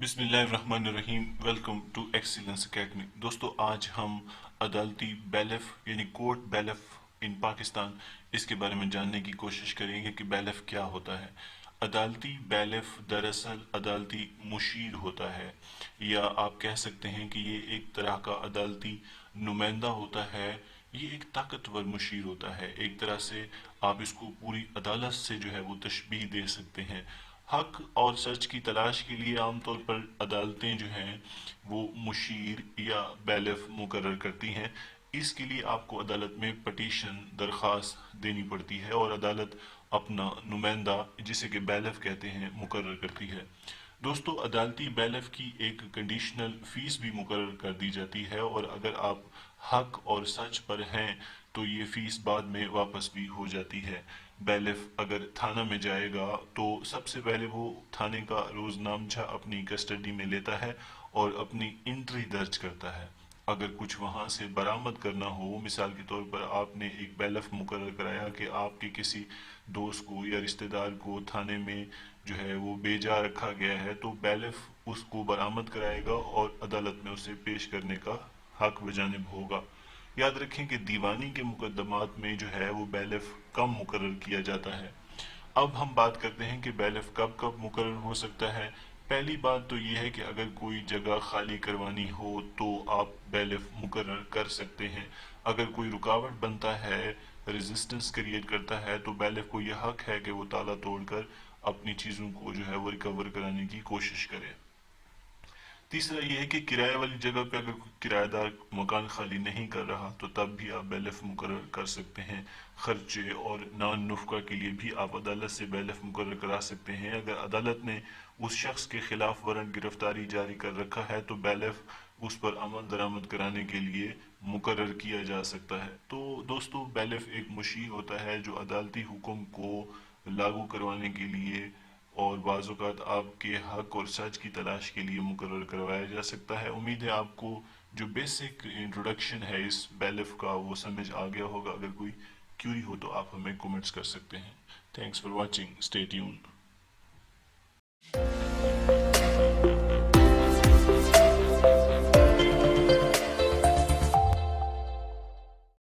بسم اللہ الرحمن الرحیم، ویلکم ٹو ایکسیلنس اکیڈمی۔ دوستو آج ہم عدالتی بیلف یعنی کورٹ بیلف ان پاکستان اس کے بارے میں جاننے کی کوشش کریں گے کہ بیلف کیا ہوتا ہے۔ عدالتی بیلف دراصل عدالتی مشیر ہوتا ہے، یا آپ کہہ سکتے ہیں کہ یہ ایک طرح کا عدالتی نمائندہ ہوتا ہے۔ یہ ایک طاقتور مشیر ہوتا ہے، ایک طرح سے آپ اس کو پوری عدالت سے جو ہے وہ تشبیہ دے سکتے ہیں۔ حق اور سچ کی تلاش کے لیے عام طور پر عدالتیں جو ہیں وہ مشیر یا بیلف مقرر کرتی ہیں۔ اس کے لیے آپ کو عدالت میں پٹیشن درخواست دینی پڑتی ہے اور عدالت اپنا نمائندہ جسے کہ بیلف کہتے ہیں مقرر کرتی ہے۔ دوستو عدالتی بیلف کی ایک کنڈیشنل فیس بھی مقرر کر دی جاتی ہے، اور اگر آپ حق اور سچ پر ہیں تو یہ فیس بعد میں واپس بھی ہو جاتی ہے۔ بیلف اگر تھانہ میں جائے گا تو سب سے پہلے وہ تھانے کا روز نامچہ اپنی کسٹڈی میں لیتا ہے اور اپنی انٹری درج کرتا ہے۔ اگر کچھ وہاں سے برآمد کرنا ہو، مثال کے طور پر آپ نے ایک بیلف مقرر کرایا کہ آپ کے کسی دوست کو یا رشتہ دار کو تھانے میں جو ہے وہ بے جا رکھا گیا ہے، تو بیلف اس کو برآمد کرائے گا اور عدالت میں اسے پیش کرنے کا حق بجانب ہوگا۔ یاد رکھیں کہ دیوانی کے مقدمات میں جو ہے وہ بیلف کم مقرر کیا جاتا ہے۔ اب ہم بات کرتے ہیں کہ بیلف کب کب مقرر ہو سکتا ہے۔ پہلی بات تو یہ ہے کہ اگر کوئی جگہ خالی کروانی ہو تو آپ بیلف مقرر کر سکتے ہیں۔ اگر کوئی رکاوٹ بنتا ہے، ریزسٹنس کریٹ کرتا ہے، تو بیلف کو یہ حق ہے کہ وہ تالا توڑ کر اپنی چیزوں کو جو ہے وہ ریکور کرانے کی کوشش کرے۔ تیسرا یہ ہے کہ کرایہ والی جگہ پہ اگر کوئی کرایہ دار مکان خالی نہیں کر رہا تو تب بھی آپ بیلف مقرر کر سکتے ہیں۔ خرچے اور نان نفقہ کے لیے بھی آپ عدالت سے بیلف مقرر کرا سکتے ہیں۔ اگر عدالت نے اس شخص کے خلاف وارنٹ گرفتاری جاری کر رکھا ہے تو بیلف اس پر عمل درآمد کرانے کے لیے مقرر کیا جا سکتا ہے۔ تو دوستو بیلف ایک مشیر ہوتا ہے جو عدالتی حکم کو لاگو کروانے کے لیے اور بعض اوقات آپ کے حق اور سچ کی تلاش کے لیے مقرر کروایا جا سکتا ہے۔ امید ہے آپ کو جو بیسک انٹروڈکشن ہے اس بیلف کا وہ سمجھ آ گیا ہوگا۔ اگر کوئی کیوری ہو تو آپ ہمیں کومنٹس کر سکتے ہیں۔ Thanks for watching, stay tune.